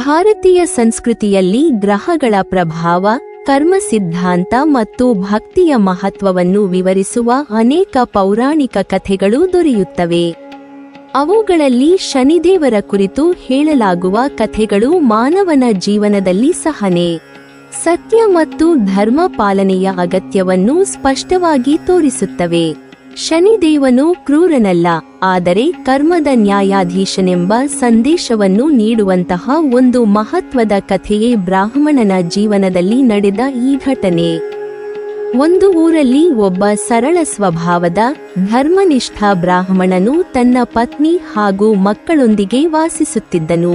ಭಾರತೀಯ ಸಂಸ್ಕೃತಿಯಲ್ಲಿ ಗ್ರಹಗಳ ಪ್ರಭಾವ, ಕರ್ಮ ಸಿದ್ಧಾಂತ ಮತ್ತು ಭಕ್ತಿಯ ಮಹತ್ವವನ್ನು ವಿವರಿಸುವ ಅನೇಕ ಪೌರಾಣಿಕ ಕಥೆಗಳು ದೊರೆಯುತ್ತವೆ. ಅವುಗಳಲ್ಲಿ ಶನಿದೇವರ ಕುರಿತು ಹೇಳಲಾಗುವ ಕಥೆಗಳು ಮಾನವನ ಜೀವನದಲ್ಲಿ ಸಹನೆ, ಸತ್ಯ ಮತ್ತು ಧರ್ಮ ಪಾಲನೆಯ ಅಗತ್ಯವನ್ನು ಸ್ಪಷ್ಟವಾಗಿ ತೋರಿಸುತ್ತವೆ. ಶನಿದೇವನು ಕ್ರೂರನಲ್ಲ, ಆದರೆ ಕರ್ಮದ ನ್ಯಾಯಾಧೀಶನೆಂಬ ಸಂದೇಶವನ್ನು ನೀಡುವಂತಹ ಒಂದು ಮಹತ್ವದ ಕಥೆಯೇ ಬ್ರಾಹ್ಮಣನ ಜೀವನದಲ್ಲಿ ನಡೆದ ಈ ಘಟನೆ. ಒಂದು ಊರಲ್ಲಿ ಒಬ್ಬ ಸರಳ ಸ್ವಭಾವದ ಧರ್ಮನಿಷ್ಠ ಬ್ರಾಹ್ಮಣನು ತನ್ನ ಪತ್ನಿ ಹಾಗೂ ಮಕ್ಕಳೊಂದಿಗೆ ವಾಸಿಸುತ್ತಿದ್ದನು.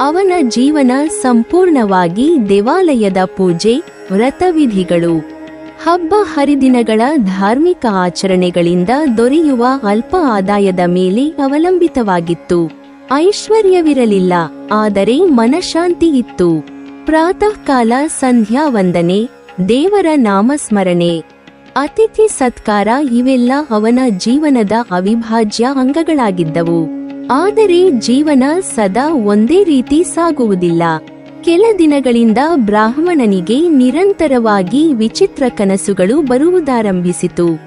ಅವನ ಜೀವನ ಸಂಪೂರ್ಣವಾಗಿ ದೇವಾಲಯದ ಪೂಜೆ, ವ್ರತವಿಧಿಗಳು, ಹಬ್ಬ ಹರಿದಿನಗಳ ಧಾರ್ಮಿಕ ಆಚರಣೆಗಳಿಂದ ದೊರೆಯುವ ಅಲ್ಪ ಆದಾಯದ ಮೇಲೆ ಅವಲಂಬಿತವಾಗಿತ್ತು. ಐಶ್ವರ್ಯವಿರಲಿಲ್ಲ, ಆದರೆ ಮನಃಶಾಂತಿ ಇತ್ತು. ಪ್ರಾತಃ ಕಾಲ ಸಂಧ್ಯಾ ವಂದನೆ, ದೇವರ ನಾಮಸ್ಮರಣೆ, ಅತಿಥಿ ಸತ್ಕಾರ ಇವೆಲ್ಲ ಅವನ ಜೀವನದ ಅವಿಭಾಜ್ಯ ಅಂಗಗಳಾಗಿದ್ದವು. ಆದರೆ ಜೀವನ ಸದಾ ಒಂದೇ ರೀತಿ ಸಾಗುವುದಿಲ್ಲ. ಕೆಲ ದಿನಗಳಿಂದ ಬ್ರಾಹ್ಮಣನಿಗೆ ನಿರಂತರವಾಗಿ ವಿಚಿತ್ರ ಕನಸುಗಳು ಬರುವುದಾರಂಭಿಸಿತು.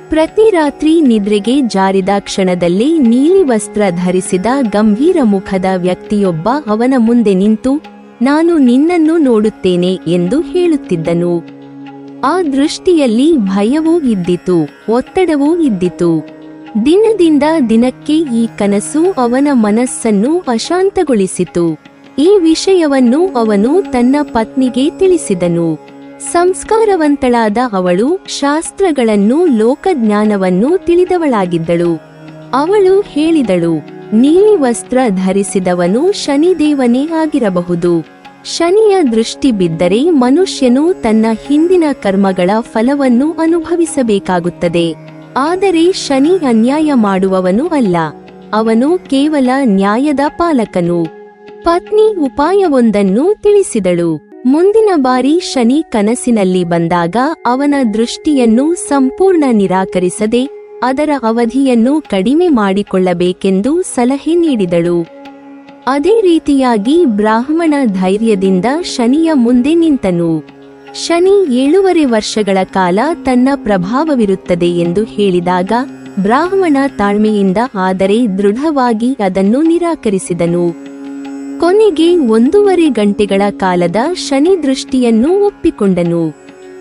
ಪ್ರತಿ ರಾತ್ರಿ ನಿದ್ರೆಗೆ ಜಾರಿದ ಕ್ಷಣದಲ್ಲಿ ನೀಲಿ ವಸ್ತ್ರ ಧರಿಸಿದ ಗಂಭೀರ ಮುಖದ ವ್ಯಕ್ತಿಯೊಬ್ಬ ಅವನ ಮುಂದೆ ನಿಂತು, "ನಾನು ನಿನ್ನನ್ನು ನೋಡುತ್ತೇನೆ" ಎಂದು ಹೇಳುತ್ತಿದ್ದನು. ಆ ದೃಷ್ಟಿಯಲ್ಲಿ ಭಯವೂ ಇದ್ದಿತು, ಒತ್ತಡವೂ ಇದ್ದಿತು. ದಿನದಿಂದ ದಿನಕ್ಕೆ ಈ ಕನಸು ಅವನ ಮನಸ್ಸನ್ನು ಅಶಾಂತಗೊಳಿಸಿತು. ಈ ವಿಷಯವನ್ನು ಅವನು ತನ್ನ ಪತ್ನಿಗೆ ತಿಳಿಸಿದನು. ಸಂಸ್ಕಾರವಂತಳಾದ ಅವಳು ಶಾಸ್ತ್ರಗಳನ್ನು, ಲೋಕಜ್ಞಾನವನ್ನು ತಿಳಿದವಳಾಗಿದ್ದಳು. ಅವಳು ಹೇಳಿದಳು, "ನೀಲಿ ವಸ್ತ್ರ ಧರಿಸಿದವನು ಶನಿದೇವನೇ ಆಗಿರಬಹುದು. ಶನಿಯ ದೃಷ್ಟಿ ಬಿದ್ದರೆ ಮನುಷ್ಯನು ತನ್ನ ಹಿಂದಿನ ಕರ್ಮಗಳ ಫಲವನ್ನು ಅನುಭವಿಸಬೇಕಾಗುತ್ತದೆ. ಆದರೆ ಶನಿ ಅನ್ಯಾಯ ಮಾಡುವವನು ಅಲ್ಲ, ಅವನು ಕೇವಲ ನ್ಯಾಯದ ಪಾಲಕನು." ಪತ್ನಿ ಉಪಾಯವೊಂದನ್ನು ತಿಳಿಸಿದಳು. ಮುಂದಿನ ಬಾರಿ ಶನಿ ಕನಸಿನಲ್ಲಿ ಬಂದಾಗ ಅವನ ದೃಷ್ಟಿಯನ್ನು ಸಂಪೂರ್ಣ ನಿರಾಕರಿಸದೆ ಅದರ ಅವಧಿಯನ್ನು ಕಡಿಮೆ ಮಾಡಿಕೊಳ್ಳಬೇಕೆಂದು ಸಲಹೆ ನೀಡಿದಳು. ಅದೇ ರೀತಿಯಾಗಿ ಬ್ರಾಹ್ಮಣ ಧೈರ್ಯದಿಂದ ಶನಿಯ ಮುಂದೆ ನಿಂತನು. ಶನಿ 7.5 ವರ್ಷಗಳ ಕಾಲ ತನ್ನ ಪ್ರಭಾವವಿರುತ್ತದೆ ಎಂದು ಹೇಳಿದಾಗ ಬ್ರಾಹ್ಮಣ ತಾಳ್ಮೆಯಿಂದ ಆದರೆ ದೃಢವಾಗಿ ಅದನ್ನು ನಿರಾಕರಿಸಿದನು. ಕೊನೆಗೆ 1.5 ಗಂಟೆಗಳ ಕಾಲದ ಶನಿ ದೃಷ್ಟಿಯನ್ನು ಒಪ್ಪಿಕೊಂಡನು.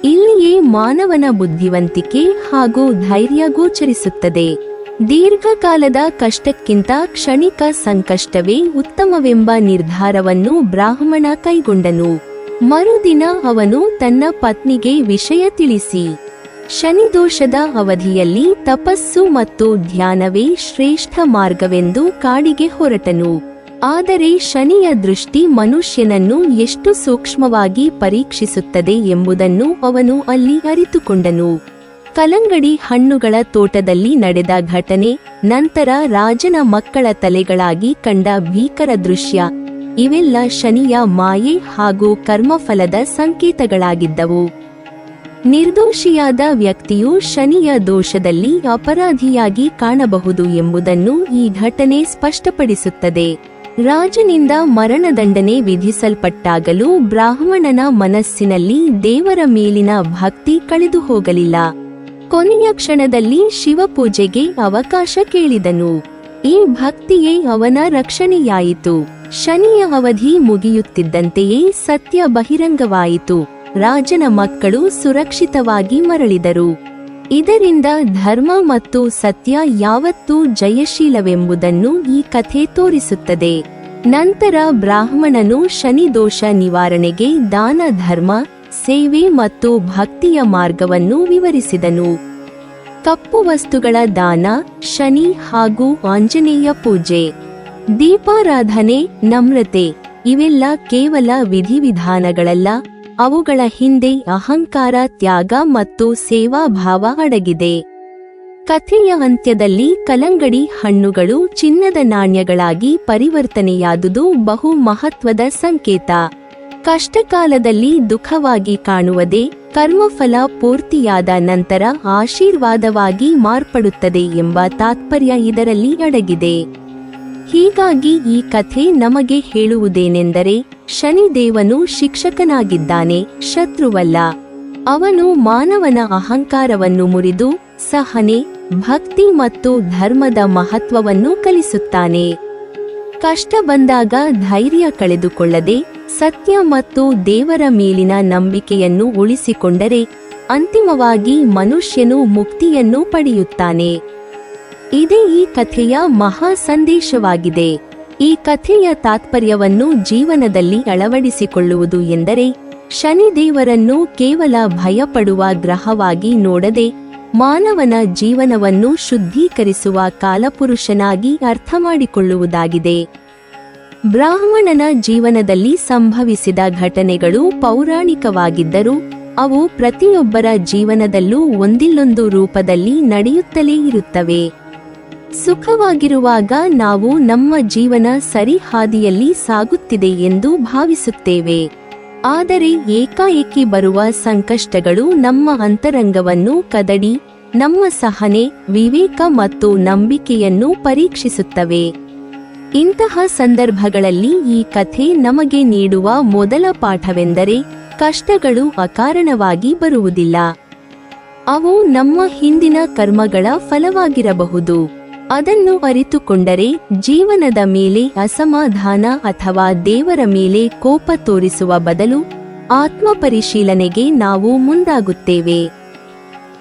ಇಲ್ಲಿಯೇ ಮಾನವನ ಬುದ್ಧಿವಂತಿಕೆ ಹಾಗೂ ಧೈರ್ಯ ಗೋಚರಿಸುತ್ತದೆ. ದೀರ್ಘಕಾಲದ ಕಷ್ಟಕ್ಕಿಂತ ಕ್ಷಣಿಕ ಸಂಕಷ್ಟವೇ ಉತ್ತಮವೆಂಬ ನಿರ್ಧಾರವನ್ನು ಬ್ರಾಹ್ಮಣ ಕೈಗೊಂಡನು. ಮರುದಿನ ಅವನು ತನ್ನ ಪತ್ನಿಗೆ ವಿಷಯ ತಿಳಿಸಿ, ಶನಿದೋಷದ ಅವಧಿಯಲ್ಲಿ ತಪಸ್ಸು ಮತ್ತು ಧ್ಯಾನವೇ ಶ್ರೇಷ್ಠ ಮಾರ್ಗವೆಂದು ಕಾಡಿಗೆ ಹೊರಟನು. ಆದರೆ ಶನಿಯ ದೃಷ್ಟಿ ಮನುಷ್ಯನನ್ನು ಎಷ್ಟು ಸೂಕ್ಷ್ಮವಾಗಿ ಪರೀಕ್ಷಿಸುತ್ತದೆ ಎಂಬುದನ್ನು ಅವನು ಅಲ್ಲಿ ಅರಿತುಕೊಂಡನು. ಕಲ್ಲಂಗಡಿ ಹಣ್ಣುಗಳ ತೋಟದಲ್ಲಿ ನಡೆದ ಘಟನೆ, ನಂತರ ರಾಜನ ಮಕ್ಕಳ ತಲೆಗಳಾಗಿ ಕಂಡ ಭೀಕರ ದೃಶ್ಯ, ಇವೆಲ್ಲ ಶನಿಯ ಮಾಯೆ ಹಾಗೂ ಕರ್ಮಫಲದ ಸಂಕೇತಗಳಾಗಿದ್ದವು. ನಿರ್ದೋಷಿಯಾದ ವ್ಯಕ್ತಿಯು ಶನಿಯ ದೋಷದಲ್ಲಿ ಅಪರಾಧಿಯಾಗಿ ಕಾಣಬಹುದು ಎಂಬುದನ್ನು ಈ ಘಟನೆ ಸ್ಪಷ್ಟಪಡಿಸುತ್ತದೆ. ರಾಜನಿಂದ ಮರಣದಂಡನೆ ವಿಧಿಸಲ್ಪಟ್ಟಾಗಲೂ ಬ್ರಾಹ್ಮಣನ ಮನಸ್ಸಿನಲ್ಲಿ ದೇವರ ಮೇಲಿನ ಭಕ್ತಿ ಕಳೆದು ಹೋಗಲಿಲ್ಲ. ಕೊನೆಯ ಕ್ಷಣದಲ್ಲಿ ಶಿವಪೂಜೆಗೆ ಅವಕಾಶ ಕೇಳಿದನು. ಈ ಭಕ್ತಿಯೇ ಅವನ ರಕ್ಷಣೆಯಾಯಿತು. ಶನಿಯ ಅವಧಿ ಮುಗಿಯುತ್ತಿದ್ದಂತೆಯೇ ಸತ್ಯ ಬಹಿರಂಗವಾಯಿತು. ರಾಜನ ಮಕ್ಕಳು ಸುರಕ್ಷಿತವಾಗಿ ಮರಳಿದರು. ಇದರಿಂದ ಧರ್ಮ ಮತ್ತು ಸತ್ಯ ಯಾವತ್ತೂ ಜಯಶೀಲವೆಂಬುದನ್ನು ಈ ಕಥೆ ತೋರಿಸುತ್ತದೆ. ನಂತರ ಬ್ರಾಹ್ಮಣನು ಶನಿದೋಷ ನಿವಾರಣೆಗೆ ದಾನ, ಧರ್ಮ, ಸೇವೆ ಮತ್ತು ಭಕ್ತಿಯ ಮಾರ್ಗವನ್ನು ವಿವರಿಸಿದನು. ಕಪ್ಪು ವಸ್ತುಗಳ ದಾನ, ಶನಿ ಹಾಗೂ ಆಂಜನೇಯ ಪೂಜೆ, ದೀಪಾರಾಧನೆ, ನಮ್ರತೆ ಇವೆಲ್ಲ ಕೇವಲ ವಿಧಿವಿಧಾನಗಳಲ್ಲ, ಅವುಗಳ ಹಿಂದೆ ಅಹಂಕಾರ, ತ್ಯಾಗ ಮತ್ತು ಸೇವಾಭಾವ ಅಡಗಿದೆ. ಕಥೆಯ ಅಂತ್ಯದಲ್ಲಿ ಕಲ್ಲಂಗಡಿ ಹಣ್ಣುಗಳು ಚಿನ್ನದ ನಾಣ್ಯಗಳಾಗಿ ಪರಿವರ್ತನೆಯಾದುದು ಬಹು ಮಹತ್ವದ ಸಂಕೇತ. ಕಷ್ಟಕಾಲದಲ್ಲಿ ದುಃಖವಾಗಿ ಕಾಣುವುದೇ ಕರ್ಮಫಲ ಪೂರ್ತಿಯಾದ ನಂತರ ಆಶೀರ್ವಾದವಾಗಿ ಮಾರ್ಪಡುತ್ತದೆ ಎಂಬ ತಾತ್ಪರ್ಯ ಇದರಲ್ಲಿ ಅಡಗಿದೆ. ಹೀಗಾಗಿ ಈ ಕಥೆ ನಮಗೆ ಹೇಳುವುದೇನೆಂದರೆ, ಶನಿದೇವನು ಶಿಕ್ಷಕನಾಗಿದ್ದಾನೆ, ಶತ್ರುವಲ್ಲ. ಅವನು ಮಾನವನ ಅಹಂಕಾರವನ್ನು ಮುರಿದು ಸಹನೆ, ಭಕ್ತಿ ಮತ್ತು ಧರ್ಮದ ಮಹತ್ವವನ್ನು ಕಲಿಸುತ್ತಾನೆ. ಕಷ್ಟ ಬಂದಾಗ ಧೈರ್ಯ ಕಳೆದುಕೊಳ್ಳದೆ ಸತ್ಯ ಮತ್ತು ದೇವರ ಮೇಲಿನ ನಂಬಿಕೆಯನ್ನು ಉಳಿಸಿಕೊಂಡರೆ ಅಂತಿಮವಾಗಿ ಮನುಷ್ಯನು ಮುಕ್ತಿಯನ್ನು ಪಡೆಯುತ್ತಾನೆ. ಇದೇ ಈ ಕಥೆಯ ಮಹಾ ಸಂದೇಶವಾಗಿದೆ. ಈ ಕಥೆಯ ತಾತ್ಪರ್ಯವನ್ನು ಜೀವನದಲ್ಲಿ ಅಳವಡಿಸಿಕೊಳ್ಳುವುದು ಎಂದರೆ, ಶನಿದೇವರನ್ನು ಕೇವಲ ಭಯಪಡುವ ಗ್ರಹವಾಗಿ ನೋಡದೆ ಮಾನವನ ಜೀವನವನ್ನು ಶುದ್ಧೀಕರಿಸುವ ಕಾಲಪುರುಷನಾಗಿ ಅರ್ಥಮಾಡಿಕೊಳ್ಳುವುದಾಗಿದೆ. ಬ್ರಾಹ್ಮಣನ ಜೀವನದಲ್ಲಿ ಸಂಭವಿಸಿದ ಘಟನೆಗಳು ಪೌರಾಣಿಕವಾಗಿದ್ದರೂ ಅವು ಪ್ರತಿಯೊಬ್ಬರ ಜೀವನದಲ್ಲೂ ಒಂದಿಲ್ಲೊಂದು ರೂಪದಲ್ಲಿ ನಡೆಯುತ್ತಲೇ ಇರುತ್ತವೆ. ಸುಖವಾಗಿರುವಾಗ ನಾವು ನಮ್ಮ ಜೀವನ ಸರಿ ಹಾದಿಯಲ್ಲಿ ಸಾಗುತ್ತಿದೆ ಎಂದು ಭಾವಿಸುತ್ತೇವೆ. ಆದರೆ ಏಕಾಏಕಿ ಬರುವ ಸಂಕಷ್ಟಗಳು ನಮ್ಮ ಅಂತರಂಗವನ್ನು ಕದಡಿ ನಮ್ಮ ಸಹನೆ, ವಿವೇಕ ಮತ್ತು ನಂಬಿಕೆಯನ್ನು ಪರೀಕ್ಷಿಸುತ್ತವೆ. ಇಂತಹ ಸಂದರ್ಭಗಳಲ್ಲಿ ಈ ಕಥೆ ನಮಗೆ ನೀಡುವ ಮೊದಲ ಪಾಠವೆಂದರೆ, ಕಷ್ಟಗಳು ಅಕಾರಣವಾಗಿ ಬರುವುದಿಲ್ಲ. ಅವು ನಮ್ಮ ಹಿಂದಿನ ಕರ್ಮಗಳ ಫಲವಾಗಿರಬಹುದು. ಅದನ್ನು ಅರಿತುಕೊಂಡರೆ ಜೀವನದ ಮೇಲೆ ಅಸಮಾಧಾನ ಅಥವಾ ದೇವರ ಮೇಲೆ ಕೋಪ ತೋರಿಸುವ ಬದಲು ಆತ್ಮಪರಿಶೀಲನೆಗೆ ನಾವು ಮುಂದಾಗುತ್ತೇವೆ.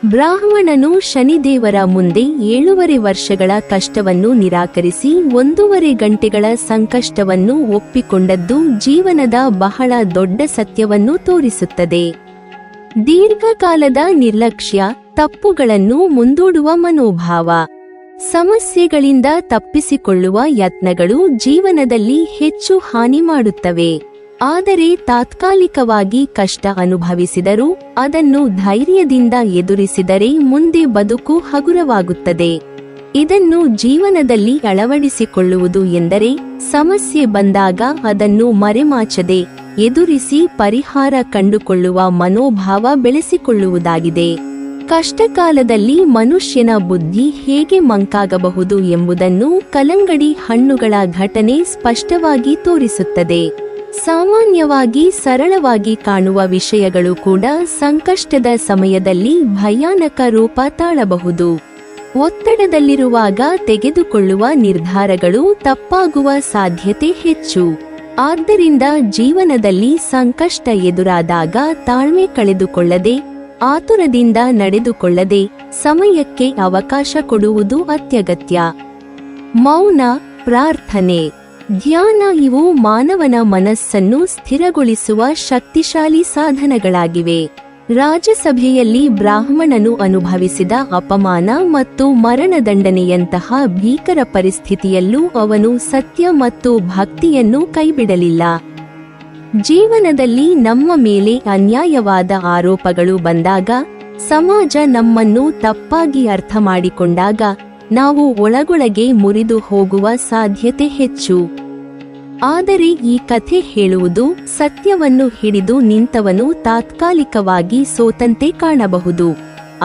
ಬ್ರಾಹ್ಮಣನು ಶನಿದೇವರ ಮುಂದೆ 7.5 ವರ್ಷಗಳ ಕಷ್ಟವನ್ನು ನಿರಾಕರಿಸಿ 1.5 ಗಂಟೆಗಳ ಸಂಕಷ್ಟವನ್ನು ಒಪ್ಪಿಕೊಂಡದ್ದು ಜೀವನದ ಬಹಳ ದೊಡ್ಡ ಸತ್ಯವನ್ನು ತೋರಿಸುತ್ತದೆ. ದೀರ್ಘಕಾಲದ ನಿರ್ಲಕ್ಷ್ಯ, ತಪ್ಪುಗಳನ್ನು ಮುಂದೂಡುವ ಮನೋಭಾವ, ಸಮಸ್ಯೆಗಳಿಂದ ತಪ್ಪಿಸಿಕೊಳ್ಳುವ ಯತ್ನಗಳು ಜೀವನದಲ್ಲಿ ಹೆಚ್ಚು ಹಾನಿ ಮಾಡುತ್ತವೆ. ಆದರೆ ತಾತ್ಕಾಲಿಕವಾಗಿ ಕಷ್ಟ ಅನುಭವಿಸಿದರೂ ಅದನ್ನು ಧೈರ್ಯದಿಂದ ಎದುರಿಸಿದರೆ ಮುಂದೆ ಬದುಕು ಹಗುರವಾಗುತ್ತದೆ. ಇದನ್ನು ಜೀವನದಲ್ಲಿ ಅಳವಡಿಸಿಕೊಳ್ಳುವುದು ಎಂದರೆ, ಸಮಸ್ಯೆ ಬಂದಾಗ ಅದನ್ನು ಮರೆಮಾಚದೆ ಎದುರಿಸಿ ಪರಿಹಾರ ಕಂಡುಕೊಳ್ಳುವ ಮನೋಭಾವ ಬೆಳೆಸಿಕೊಳ್ಳುವುದಾಗಿದೆ. ಕಷ್ಟಕಾಲದಲ್ಲಿ ಮನುಷ್ಯನ ಬುದ್ಧಿ ಹೇಗೆ ಮಂಕಾಗಬಹುದು ಎಂಬುದನ್ನು ಕಲ್ಲಂಗಡಿ ಹಣ್ಣುಗಳ ಘಟನೆ ಸ್ಪಷ್ಟವಾಗಿ ತೋರಿಸುತ್ತದೆ. ಸಾಮಾನ್ಯವಾಗಿ ಸರಳವಾಗಿ ಕಾಣುವ ವಿಷಯಗಳು ಕೂಡ ಸಂಕಷ್ಟದ ಸಮಯದಲ್ಲಿ ಭಯಾನಕ ರೂಪ ತಾಳಬಹುದು. ಒತ್ತಡದಲ್ಲಿರುವಾಗ ತೆಗೆದುಕೊಳ್ಳುವ ನಿರ್ಧಾರಗಳು ತಪ್ಪಾಗುವ ಸಾಧ್ಯತೆ ಹೆಚ್ಚು. ಆದ್ದರಿಂದ ಜೀವನದಲ್ಲಿ ಸಂಕಷ್ಟ ಎದುರಾದಾಗ ತಾಳ್ಮೆ ಕಳೆದುಕೊಳ್ಳದೆ, ಆತುರದಿಂದ ನಡೆದುಕೊಳ್ಳದೆ ಸಮಯಕ್ಕೆ ಅವಕಾಶ ಕೊಡುವುದು ಅತ್ಯಗತ್ಯ. ಮೌನ, ಪ್ರಾರ್ಥನೆ, ಧ್ಯಾನ ಇವು ಮಾನವನ ಮನಸ್ಸನ್ನು ಸ್ಥಿರಗೊಳಿಸುವ ಶಕ್ತಿಶಾಲಿ ಸಾಧನಗಳಾಗಿವೆ. ರಾಜಸಭೆಯಲ್ಲಿ ಬ್ರಾಹ್ಮಣನು ಅನುಭವಿಸಿದ ಅಪಮಾನ ಮತ್ತು ಮರಣದಂಡನೆಯಂತಹ ಭೀಕರ ಪರಿಸ್ಥಿತಿಯಲ್ಲೂ ಅವನು ಸತ್ಯ ಮತ್ತು ಭಕ್ತಿಯನ್ನು ಕೈಬಿಡಲಿಲ್ಲ. ಜೀವನದಲ್ಲಿ ನಮ್ಮ ಮೇಲೆ ಅನ್ಯಾಯವಾದ ಆರೋಪಗಳು ಬಂದಾಗ, ಸಮಾಜ ನಮ್ಮನ್ನು ತಪ್ಪಾಗಿ ಅರ್ಥ ಮಾಡಿಕೊಂಡಾಗ ನಾವು ಒಳಗೊಳಗೆ ಮುರಿದು ಹೋಗುವ ಸಾಧ್ಯತೆ ಹೆಚ್ಚು. ಆದರೆ ಈ ಕಥೆ ಹೇಳುವುದು, ಸತ್ಯವನ್ನು ಹಿಡಿದು ನಿಂತವನು ತಾತ್ಕಾಲಿಕವಾಗಿ ಸೋತಂತೆ ಕಾಣಬಹುದು,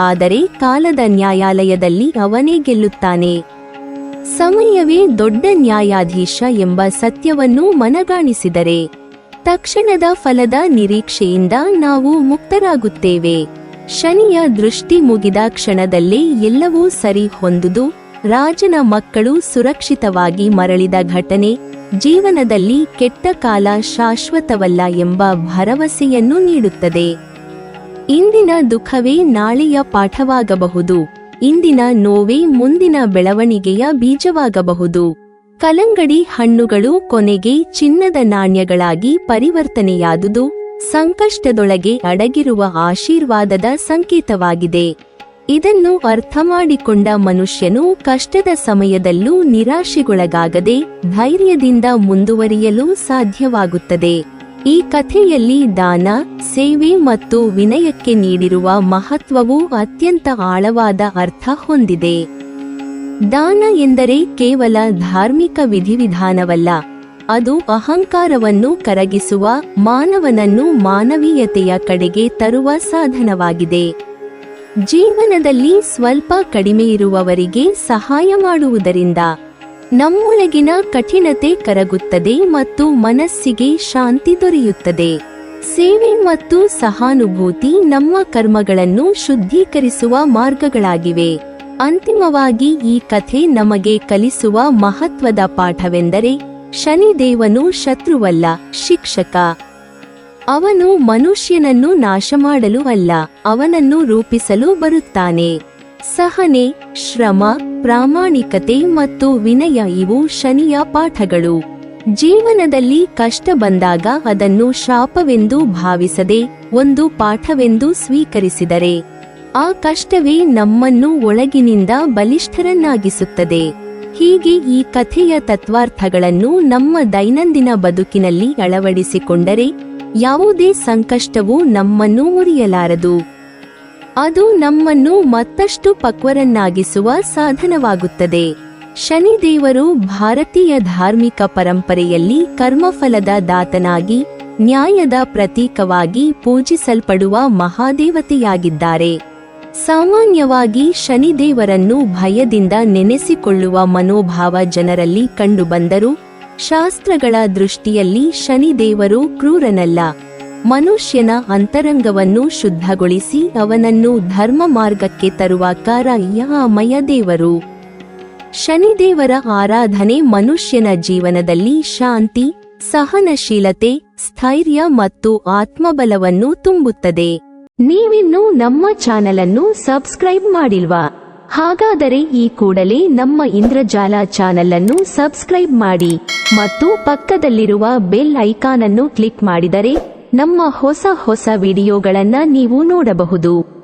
ಆದರೆ ಕಾಲದ ನ್ಯಾಯಾಲಯದಲ್ಲಿ ಅವನೇ ಗೆಲ್ಲುತ್ತಾನೆ. ಸಮಯವೇ ದೊಡ್ಡ ನ್ಯಾಯಾಧೀಶ ಎಂಬ ಸತ್ಯವನ್ನು ಮನಗಾಣಿಸಿದರೆ ತಕ್ಷಣದ ಫಲದ ನಿರೀಕ್ಷೆಯಿಂದ ನಾವು ಮುಕ್ತರಾಗುತ್ತೇವೆ. ಶನಿಯ ದೃಷ್ಟಿ ಮುಗಿದ ಕ್ಷಣದಲ್ಲೇ ಎಲ್ಲವೂ ಸರಿ ಹೊಂದುದು, ರಾಜನ ಮಕ್ಕಳು ಸುರಕ್ಷಿತವಾಗಿ ಮರಳಿದ ಘಟನೆ ಜೀವನದಲ್ಲಿ ಕೆಟ್ಟ ಕಾಲ ಶಾಶ್ವತವಲ್ಲ ಎಂಬ ಭರವಸೆಯನ್ನು ನೀಡುತ್ತದೆ. ಇಂದಿನ ದುಃಖವೇ ನಾಳೆಯ ಪಾಠವಾಗಬಹುದು, ಇಂದಿನ ನೋವೇ ಮುಂದಿನ ಬೆಳವಣಿಗೆಯ ಬೀಜವಾಗಬಹುದು. ಕಲ್ಲಂಗಡಿ ಹಣ್ಣುಗಳು ಕೊನೆಗೆ ಚಿನ್ನದ ನಾಣ್ಯಗಳಾಗಿ ಪರಿವರ್ತನೆಯಾದುದು ಸಂಕಷ್ಟದೊಳಗೆ ಅಡಗಿರುವ ಆಶೀರ್ವಾದದ ಸಂಕೇತವಾಗಿದೆ. ಇದನ್ನು ಅರ್ಥಮಾಡಿಕೊಂಡ ಮನುಷ್ಯನು ಕಷ್ಟದ ಸಮಯದಲ್ಲೂ ನಿರಾಶೆಗೊಳಗಾಗದೆ ಧೈರ್ಯದಿಂದ ಮುಂದುವರಿಯಲು ಸಾಧ್ಯವಾಗುತ್ತದೆ. ಈ ಕಥೆಯಲ್ಲಿ ದಾನ, ಸೇವೆ ಮತ್ತು ವಿನಯಕ್ಕೆ ನೀಡಿರುವ ಮಹತ್ವವು ಅತ್ಯಂತ ಆಳವಾದ ಅರ್ಥ ಹೊಂದಿದೆ. ದಾನ ಎಂದರೆ ಕೇವಲ ಧಾರ್ಮಿಕ ವಿಧಿವಿಧಾನವಲ್ಲ, ಅದು ಅಹಂಕಾರವನ್ನು ಕರಗಿಸುವ, ಮಾನವನನ್ನು ಮಾನವೀಯತೆಯ ಕಡೆಗೆ ತರುವ ಸಾಧನವಾಗಿದೆ. ಜೀವನದಲ್ಲಿ ಸ್ವಲ್ಪ ಕಡಿಮೆ ಇರುವವರಿಗೆ ಸಹಾಯ ಮಾಡುವುದರಿಂದ, ನಮ್ಮೊಳಗಿನ ಕಠಿಣತೆ ಕರಗುತ್ತದೆ ಮತ್ತು ಮನಸ್ಸಿಗೆ ಶಾಂತಿ ದೊರೆಯುತ್ತದೆ. ಸೇವೆ ಮತ್ತು ಸಹಾನುಭೂತಿ ನಮ್ಮ ಕರ್ಮಗಳನ್ನು ಶುದ್ಧೀಕರಿಸುವ ಮಾರ್ಗಗಳಾಗಿವೆ. ಅಂತಿಮವಾಗಿ ಈ ಕಥೆ ನಮಗೆ ಕಲಿಸುವ ಮಹತ್ವದ ಪಾಠವೆಂದರೆ, ಶನಿದೇವನು ಶತ್ರುವಲ್ಲ, ಶಿಕ್ಷಕ. ಅವನು ಮನುಷ್ಯನನ್ನು ನಾಶಮಾಡಲು ಅಲ್ಲ, ಅವನನ್ನು ರೂಪಿಸಲು ಬರುತ್ತಾನೆ. ಸಹನೆ, ಶ್ರಮ, ಪ್ರಾಮಾಣಿಕತೆ ಮತ್ತು ವಿನಯ ಇವು ಶನಿಯ ಪಾಠಗಳು. ಜೀವನದಲ್ಲಿ ಕಷ್ಟ ಬಂದಾಗ ಅದನ್ನು ಶಾಪವೆಂದು ಭಾವಿಸದೆ ಒಂದು ಪಾಠವೆಂದು ಸ್ವೀಕರಿಸಿದರೆ ಆ ಕಷ್ಟವೇ ನಮ್ಮನ್ನು ಒಳಗಿನಿಂದ ಬಲಿಷ್ಠರನ್ನಾಗಿಸುತ್ತದೆ. ಹೀಗೆ ಈ ಕಥೆಯ ತತ್ವಾರ್ಥಗಳನ್ನು ನಮ್ಮ ದೈನಂದಿನ ಬದುಕಿನಲ್ಲಿ ಅಳವಡಿಸಿಕೊಂಡರೆ ಯಾವುದೇ ಸಂಕಷ್ಟವೂ ನಮ್ಮನ್ನು ಮುರಿಯಲಾರದು. ಅದು ನಮ್ಮನ್ನು ಮತ್ತಷ್ಟು ಪಕ್ವರನ್ನಾಗಿಸುವ ಸಾಧನವಾಗುತ್ತದೆ. ಶನಿದೇವರು ಭಾರತೀಯ ಧಾರ್ಮಿಕ ಪರಂಪರೆಯಲ್ಲಿ ಕರ್ಮಫಲದ ದಾತನಾಗಿ, ನ್ಯಾಯದ ಪ್ರತೀಕವಾಗಿ ಪೂಜಿಸಲ್ಪಡುವ ಮಹಾದೇವತೆಯಾಗಿದ್ದಾರೆ. ಸಾಮಾನ್ಯವಾಗಿ ಶನಿದೇವರನ್ನು ಭಯದಿಂದ ನೆನೆಸಿಕೊಳ್ಳುವ ಮನೋಭಾವ ಜನರಲ್ಲಿ ಕಂಡುಬಂದರೂ, ಶಾಸ್ತ್ರಗಳ ದೃಷ್ಟಿಯಲ್ಲಿ ಶನಿದೇವರು ಕ್ರೂರನಲ್ಲ, ಮನುಷ್ಯನ ಅಂತರಂಗವನ್ನು ಶುದ್ಧಗೊಳಿಸಿ ಅವನನ್ನು ಧರ್ಮ ಮಾರ್ಗಕ್ಕೆ ತರುವ ಕಾರುಣ್ಯಮಯ ದೇವರು. ಶನಿದೇವರ ಆರಾಧನೆ ಮನುಷ್ಯನ ಜೀವನದಲ್ಲಿ ಶಾಂತಿ, ಸಹನಶೀಲತೆ, ಸ್ಥೈರ್ಯ ಮತ್ತು ಆತ್ಮಬಲವನ್ನು ತುಂಬುತ್ತದೆ. ನೀವಿನ್ನೂ ನಮ್ಮ ಚಾನಲನ್ನು ಸಬ್ಸ್ಕ್ರೈಬ್ ಮಾಡಿಲ್ವಾ? ಹಾಗಾದರೆ ಈ ಕೂಡಲೇ ನಮ್ಮ ಇಂದ್ರಜಾಲ ಚಾನಲ್ ಅನ್ನು ಸಬ್ಸ್ಕ್ರೈಬ್ ಮಾಡಿ ಮತ್ತು ಪಕ್ಕದಲ್ಲಿರುವ ಬೆಲ್ ಐಕಾನ್ ಅನ್ನು ಕ್ಲಿಕ್ ಮಾಡಿದರೆ ನಮ್ಮ ಹೊಸ ವಿಡಿಯೋಗಳನ್ನು ನೀವು ನೋಡಬಹುದು.